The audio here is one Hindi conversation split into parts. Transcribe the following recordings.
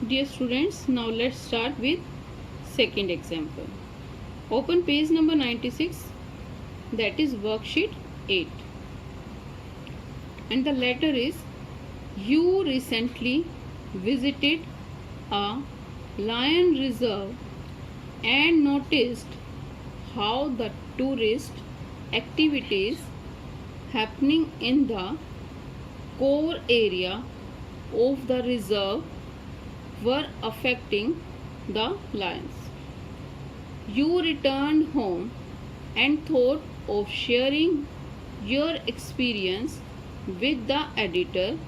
Dear students, now let's start with second example. Open page number 96, that is worksheet 8. And the letter is, you recently visited a lion reserve and noticed how the tourist activities happening in the core area of the reserve were affecting the lions. You returned home and thought of sharing your experience with the editor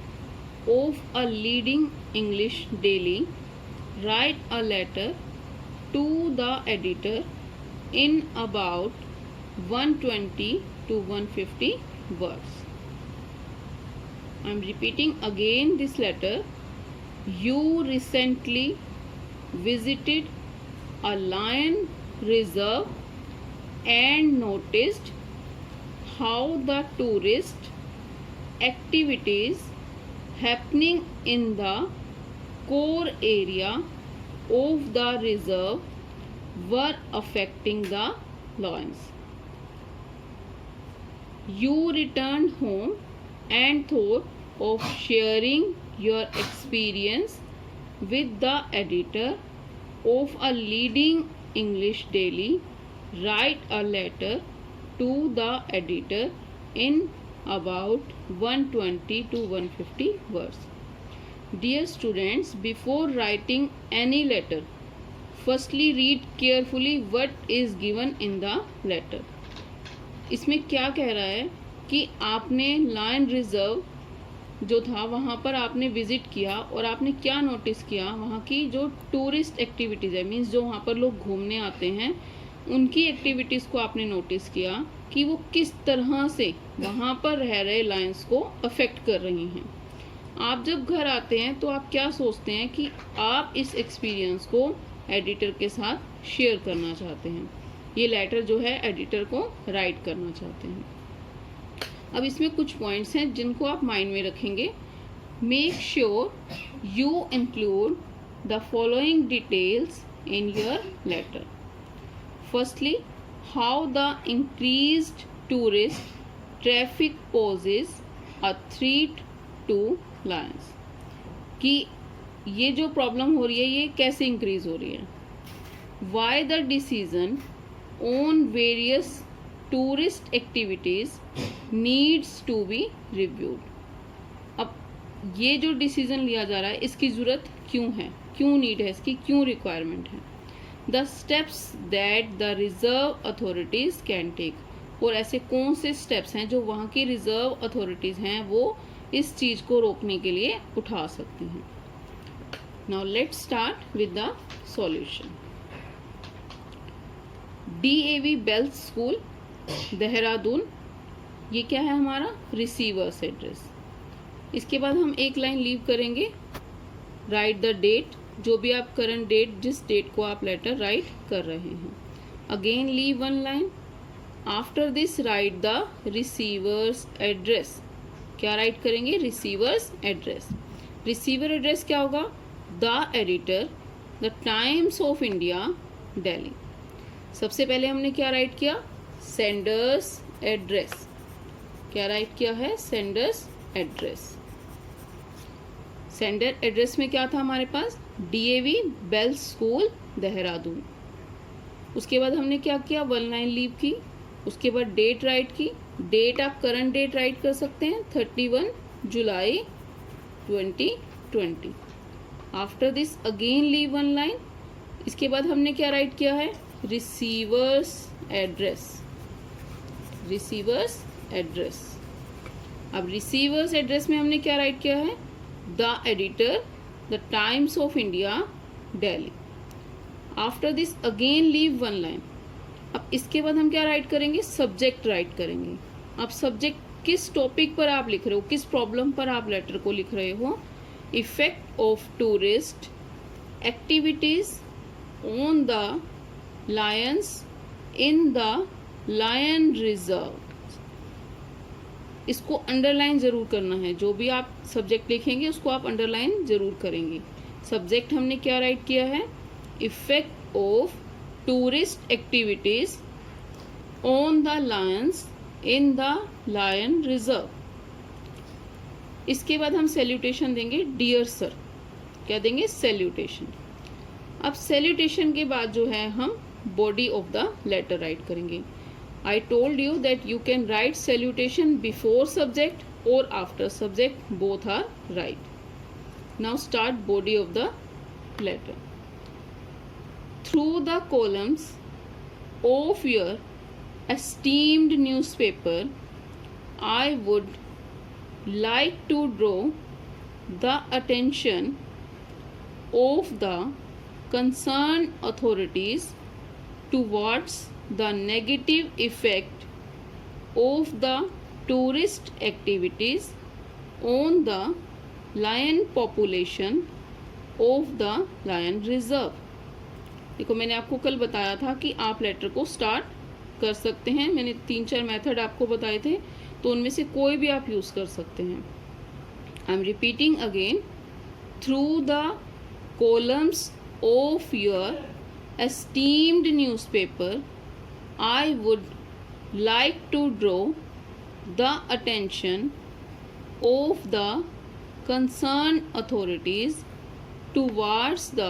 of a leading English daily. Write a letter to the editor in about 120 to 150 words. I am repeating again this letter. You recently visited a lion reserve and noticed how the tourist activities happening in the core area of the reserve were affecting the lions. You returned home and thought of sharing your experience with the editor of a leading English daily. Write a letter to the editor in about 120 to 150 words. Dear students, before writing any letter, firstly read carefully what is given in the letter. इसमें क्या कह रहा है कि आपने लायन रिजर्व जो था वहाँ पर आपने विजिट किया और आपने क्या नोटिस किया, वहाँ की जो टूरिस्ट एक्टिविटीज़ है, मीन्स जो वहाँ पर लोग घूमने आते हैं उनकी एक्टिविटीज़ को आपने नोटिस किया कि वो किस तरह से वहाँ पर रह रहे लायंस को अफेक्ट कर रही हैं। आप जब घर आते हैं तो आप क्या सोचते हैं कि आप इस एक्सपीरियंस को एडिटर के साथ शेयर करना चाहते हैं। ये लेटर जो है एडिटर को राइट करना चाहते हैं। अब इसमें कुछ पॉइंट्स हैं जिनको आप माइंड में रखेंगे। Make sure you include the following details in your letter. Firstly, how the increased tourist traffic poses a threat to lions, कि ये जो प्रॉब्लम हो रही है ये कैसे इंक्रीज हो रही है। Why the decision on various tourist activities needs to be reviewed. अब ये जो डिसीजन लिया जा रहा है इसकी ज़रूरत क्यों है, क्यों नीड है इसकी, क्यों रिक्वायरमेंट है। The steps that the reserve authorities can take, और ऐसे कौन से स्टेप्स हैं जो वहाँ की रिजर्व अथॉरिटीज़ हैं वो इस चीज़ को रोकने के लिए उठा सकती हैं। Now let's start with the solution. DAV Bells school Dehradun, ये क्या है हमारा रिसीवर्स एड्रेस। इसके बाद हम एक लाइन लीव करेंगे, राइट द डेट, जो भी आप करंट डेट जिस डेट को आप लेटर राइट कर रहे हैं। Again leave one line. After this right the receiver's address. क्या राइट करेंगे, रिसीवर्स एड्रेस। रिसीवर एड्रेस क्या होगा, the editor, the times of India Delhi. सबसे पहले हमने क्या राइट किया, सेंडर्स एड्रेस। क्या राइट किया है, सेंडर्स एड्रेस। सेंडर एड्रेस में क्या था हमारे पास, DAV बेल्स स्कूल देहरादून। उसके बाद हमने क्या किया, वन लाइन लीव की। उसके बाद डेट राइट की। डेट आप करंट डेट राइट कर सकते हैं, 31 जुलाई 2020। After this again leave one line. इसके बाद हमने क्या राइट किया है, रिसीवर्स एड्रेस। Receiver's address. अब रिसीवर्स एड्रेस में हमने क्या राइट किया है, the editor, the times of India Delhi. After this again leave one line. अब इसके बाद हम क्या राइट करेंगे, सब्जेक्ट राइट करेंगे। अब सब्जेक्ट किस टॉपिक पर आप लिख रहे हो, किस प्रॉब्लम पर आप लेटर को लिख रहे हो। Effect of tourist activities on the lions in the lion reserve. इसको अंडरलाइन जरूर करना है, जो भी आप सब्जेक्ट लिखेंगे उसको आप अंडरलाइन जरूर करेंगे। सब्जेक्ट हमने क्या राइट किया है, effect of tourist activities on the lions in the lion reserve. इसके बाद हम सैल्यूटेशन देंगे, डियर सर, क्या देंगे, सैल्यूटेशन। अब सैल्यूटेशन के बाद जो है हम body of the letter write करेंगे। I told you that you can write salutation before subject और after subject, both are right. Now start body of the letter. Through the columns of your esteemed newspaper, I would like to draw the attention of the concerned authorities towards the negative effect of the tourist activities on the lion population of the lion reserve. देखो मैंने आपको कल बताया था कि आप लेटर को स्टार्ट कर सकते हैं, मैंने 3-4 मेथड आपको बताए थे, तो उनमें से कोई भी आप यूज़ कर सकते हैं। I am repeating again, through the columns of your esteemed newspaper I would like to draw the attention of the concern authorities towards the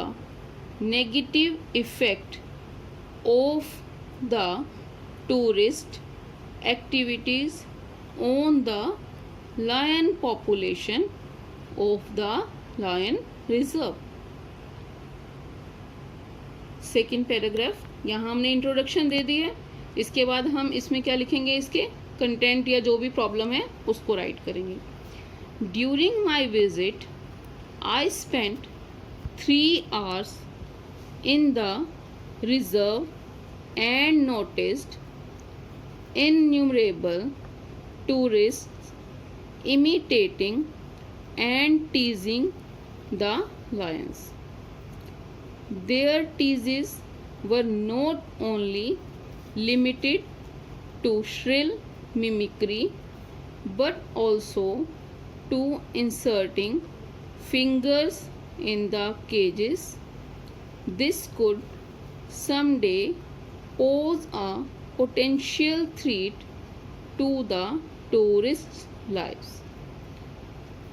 negative effect of the tourist activities on the lion population of the lion reserve। Second paragraph, यहाँ हमने इंट्रोडक्शन दे दी है। इसके बाद हम इसमें क्या लिखेंगे, इसके कंटेंट या जो भी प्रॉब्लम है उसको राइट करेंगे। During my visit I spent 3 hours in the reserve and noticed innumerable tourists imitating and teasing the lions. Their teases were not only limited to shrill mimicry but also to inserting fingers in the cages. This could someday pose a potential threat to the tourists' lives.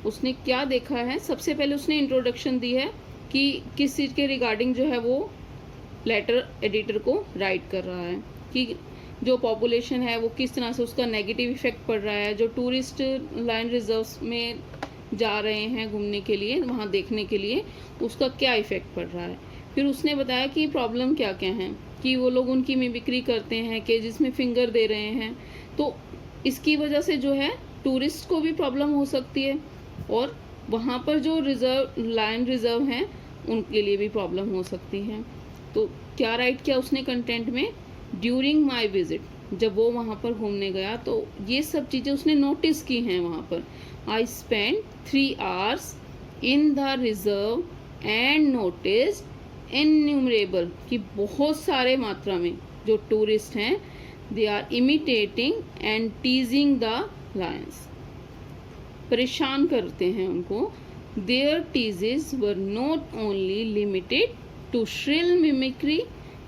उसने क्या देखा है, सबसे पहले उसने इंट्रोडक्शन दी है कि किस चीज़ के रिगार्डिंग जो है वो लेटर एडिटर को राइट कर रहा है, कि जो पॉपुलेशन है वो किस तरह से उसका नेगेटिव इफेक्ट पड़ रहा है, जो टूरिस्ट लायन रिजर्व्स में जा रहे हैं घूमने के लिए, वहाँ देखने के लिए, उसका क्या इफ़ेक्ट पड़ रहा है। फिर उसने बताया कि प्रॉब्लम क्या क्या है, कि वो लोग उनकी मिमिक्री करते हैं, केजेस में फिंगर दे रहे हैं, तो इसकी वजह से जो है टूरिस्ट को भी प्रॉब्लम हो सकती है और वहाँ पर जो लायन रिजर्व हैं उनके लिए भी प्रॉब्लम हो सकती है। तो क्या राइट किया उसने कंटेंट में, ड्यूरिंग माई विजिट, जब वो वहाँ पर घूमने गया तो ये सब चीज़ें उसने नोटिस की हैं वहाँ पर। I spend 3 hours in the reserve and noticed innumerable, कि बहुत सारे मात्रा में जो टूरिस्ट हैं they are imitating and teasing the lions, परेशान करते हैं उनको। Their teases were not only limited to shrill mimicry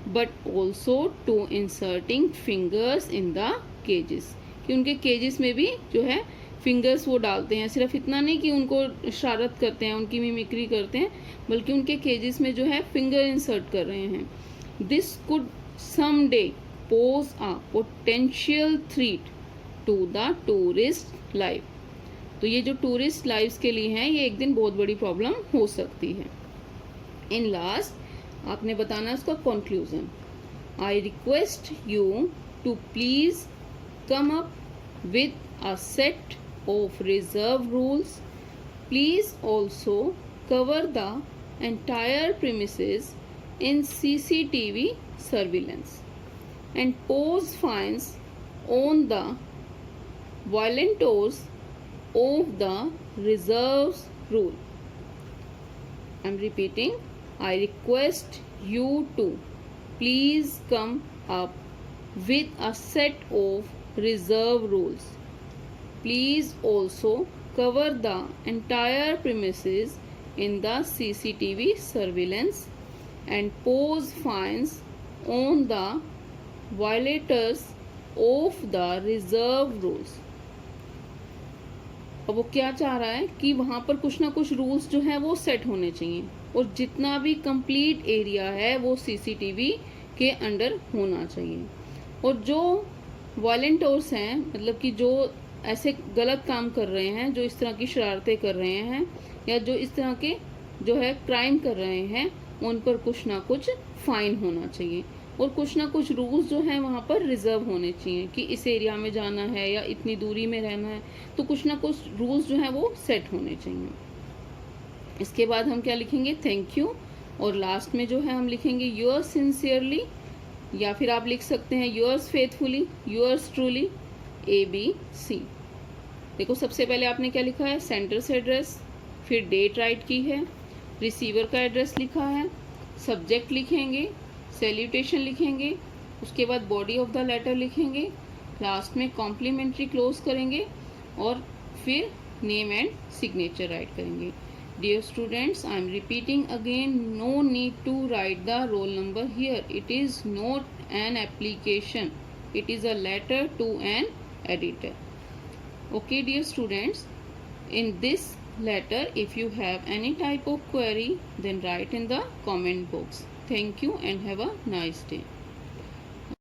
but also to inserting fingers in the cages, कि उनके केजेस में भी जो है फिंगर्स वो डालते हैं। सिर्फ इतना नहीं कि उनको शरारत करते हैं, उनकी मिमिक्री करते हैं, बल्कि उनके केजेस में जो है फिंगर इंसर्ट कर रहे हैं। This could someday pose a potential threat to the tourist life, तो ये जो टूरिस्ट लाइव्स के लिए हैं ये एक दिन बहुत बड़ी प्रॉब्लम हो सकती है। इन लास्ट आपने बताना उसका conclusion. I request you to please come up with a set of reserve rules. Please also cover the entire premises in CCTV surveillance and pose fines on the violators of the reserves rule. I am repeating, I request you to please come up with a set of reserve rules. Please also cover the entire premises in the CCTV surveillance and pose fines on the violators of the reserve rules. अब वो क्या चाह रहा है कि वहाँ पर कुछ ना कुछ रूल्स जो हैं वो सेट होने चाहिए और जितना भी कंप्लीट एरिया है वो सीसीटीवी के अंडर होना चाहिए। और जो वॉलंटियर्स हैं, मतलब कि जो ऐसे गलत काम कर रहे हैं, जो इस तरह की शरारतें कर रहे हैं या जो इस तरह के जो है क्राइम कर रहे हैं, उन पर कुछ ना कुछ फाइन होना चाहिए और कुछ ना कुछ रूल्स जो हैं वहाँ पर रिजर्व होने चाहिए कि इस एरिया में जाना है या इतनी दूरी में रहना है, तो कुछ ना कुछ रूल्स जो हैं वो सेट होने चाहिए। इसके बाद हम क्या लिखेंगे, थैंक यू, और लास्ट में जो है हम लिखेंगे योर्स सिंसियरली, या फिर आप लिख सकते हैं yours faithfully, yours truly, ABC। देखो सबसे पहले आपने क्या लिखा है, सेंटर से एड्रेस, फिर डेट राइट की है, रिसीवर का एड्रेस लिखा है, सब्जेक्ट लिखेंगे, सैल्यूटेशन लिखेंगे, उसके बाद बॉडी ऑफ द लेटर लिखेंगे, लास्ट में कॉम्प्लीमेंट्री क्लोज करेंगे और फिर नेम एंड सिग्नेचर राइट करेंगे। Dear students, I am repeating again, no need to write the roll number here, it is not an application, it is a letter to an editor. Okay dear students, in this letter if you have any type of query then write in the comment box. Thank you and have a nice day.